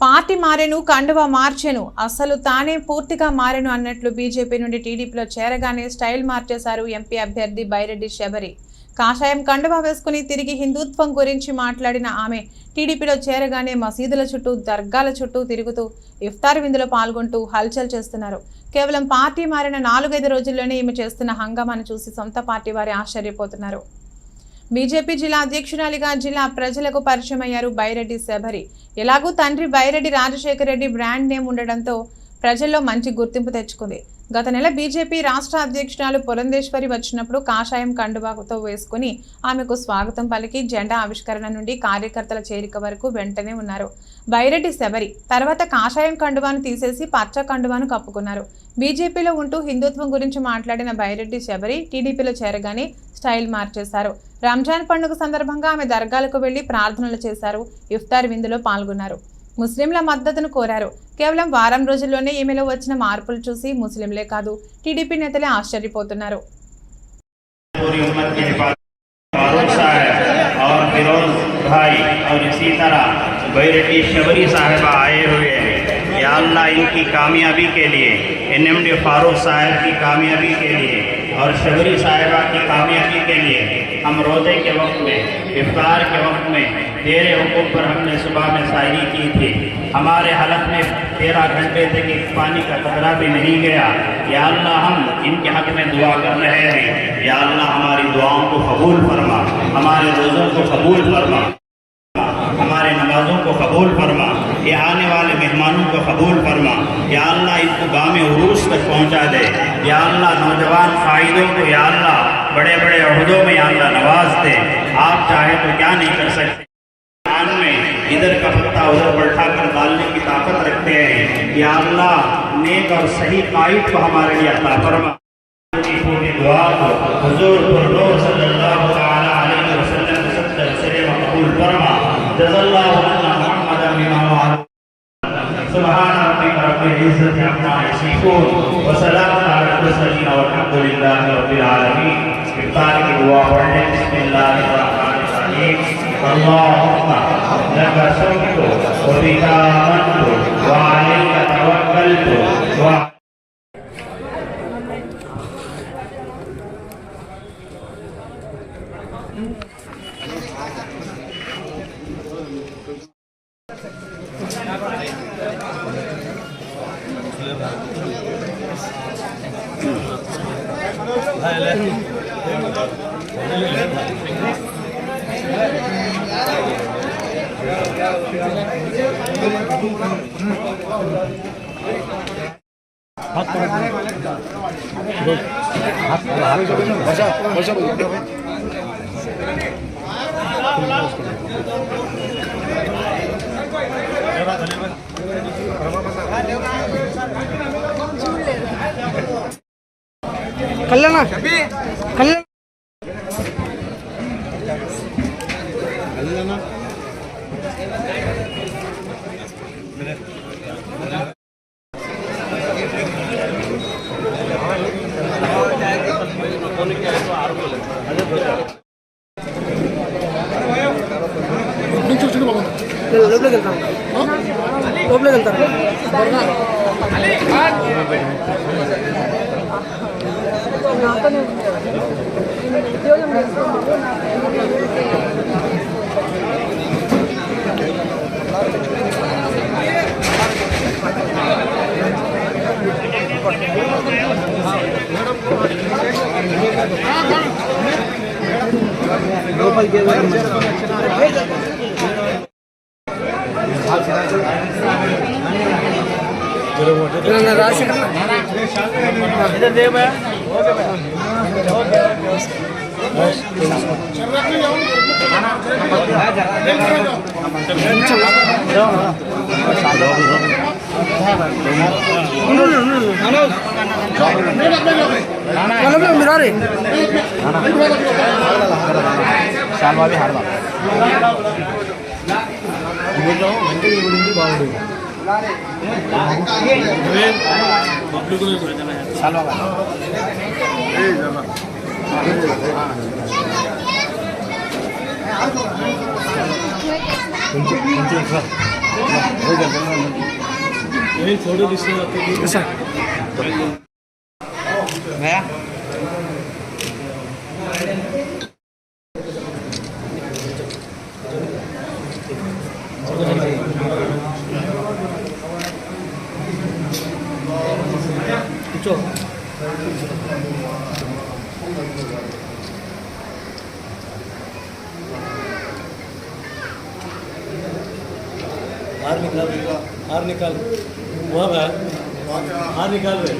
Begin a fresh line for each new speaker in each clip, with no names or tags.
Party మారెను, కండువా మార్చెను, అసలు తానే పూర్తిగా మారెను అన్నట్లు బీజేపీ నుండి టీడీపీలో చేరగానే స్టైల్ మార్చేశారు ఎంపీ అభ్యర్థి బైరెడ్డి శబరి. కాషాయం కండువా వేసుకుని తిరిగి హిందుత్వం గురించి మాట్లాడిన ఆమె టీడీపీలో చేరగానే మసీదుల చుట్టూ, దర్గాల చుట్టూ తిరుగుతూ ఇఫ్తార్ విందులో పాల్గొంటూ హల్చల్ చేస్తున్నారు. కేవలం పార్టీ మారిన 4-5 రోజుల్లోనే ఈమె చేస్తున్న హంగామాను చూసి సొంత పార్టీ వారి ఆశ్చర్యపోతున్నారు. బీజేపీ జిల్లా అధ్యక్షురాలిగా జిల్లా ప్రజలకు పరిచయం అయ్యారు బైరెడ్డి శబరి. ఎలాగూ తండ్రి బైరెడ్డి రాజశేఖర రెడ్డి బ్రాండ్ నేమ్ ఉండడంతో ప్రజల్లో మంచి గుర్తింపు తెచ్చుకుంది. గత నెల బీజేపీ రాష్ట్ర అధ్యక్షురాలు పురంధేశ్వరి వచ్చినప్పుడు కాషాయం కండువాతో వేసుకుని ఆమెకు స్వాగతం పలికి జెండా ఆవిష్కరణ నుండి కార్యకర్తల చేరిక వరకు వెంటనే ఉన్నారు బైరెడ్డి శబరి. తర్వాత కాషాయం కండువాను తీసేసి పచ్చ కండువాను కప్పుకున్నారు. బీజేపీలో ఉంటూ హిందుత్వం గురించి మాట్లాడిన బైరెడ్డి శబరి టీడీపీలో చేరగానే స్టైల్ మార్చేశారు. రంజాన్ పండుగ సందర్భంగా ఆమె దర్గాలకు వెళ్లి ప్రార్థనలు చేశారు. ఇఫ్తార్ విందులో పాల్గొన్నారు. ముస్లింల మద్దతును కోరారు. కేవలం వారం రోజుల్లోనే ఈమెలో వచ్చిన మార్పులు చూసి ముస్లింలే కాదు టీడీపీ నేతలే ఆశ్చర్యపోతున్నారు.
बैरड्डी शबरी साहिबा आए हुए हैं। या अल्लाह इनकी कामयाबी के लिए, एनएमडी फारूक साहब की कामयाबी के लिए और शबरी साहिबा की कामयाबी के लिए हम रोज़े के वक्त में, इफ्तार के वक्त में तेरे हुक्म पर हमने सुबह में शायरी की थी। हमारे हलक में 13 घंटे तक एक पानी का कतरा भी नहीं गया। या अल्लाह हम इनके हक में दुआ कर रहे हैं। या अल्लाह हमारी दुआओं को कबूल फरमा, हमारे रोज़ों को कबूल फरमा, हमारे नमाजों को कबूल फरमा, ये आने वाले मेहमानों को कबूल फरमा। या अल्लाह इनको गाँव उरूस तक पहुँचा दे। या अल्लाह नौजवान क़ायदों को या अल्लाह बड़े बड़े अहदों में या अल्लाह नवाज दे। आप चाहे तो क्या नहीं कर सकते। में इधर का पत्ता उधर बैठा कर डालने की ताकत रखते हैं। या अल्लाह नेक और सही कायद को हमारे लिए अता फरमा। पूरी दुआ को हुजूर सल्लल्लाहु अलैहि वसल्लम से कबूल फरमा। जज़ल्लाहु मुहम्मद बिमा सुभान रब्बिक रब्बिल इज्जति अम्मा यसिफून व सलामुन अलल मुरसलीन वल्हम्दुलिल्लाहि रब्बिल आलमीन। इफ्तार की दुआ पढ़ने बिस्मिल्लाहिर रहमानिर रहीम। अल्लाहुम्मा लका शुक्र व बिका आमन्तु व अलैका तवक्कलतु व
कल्याण లోపలికి వెళ్తారు राशि इधर देख भैया
కొంచెం
यही फोटो दिसते
गया
కూర్చో हार निकाल हुआ भाई हार निकाल रहे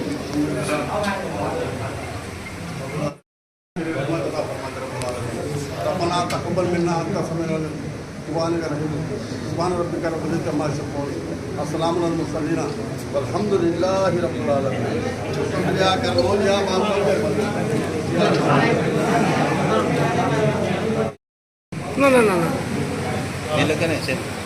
ربنا تقبل منا انت سميع العليم سبحانك سبحان ربك رب العزه عما يصفون السلام على المرسلين والحمد لله رب العالمين يا كرمون يا
ना ना ना
ये लोग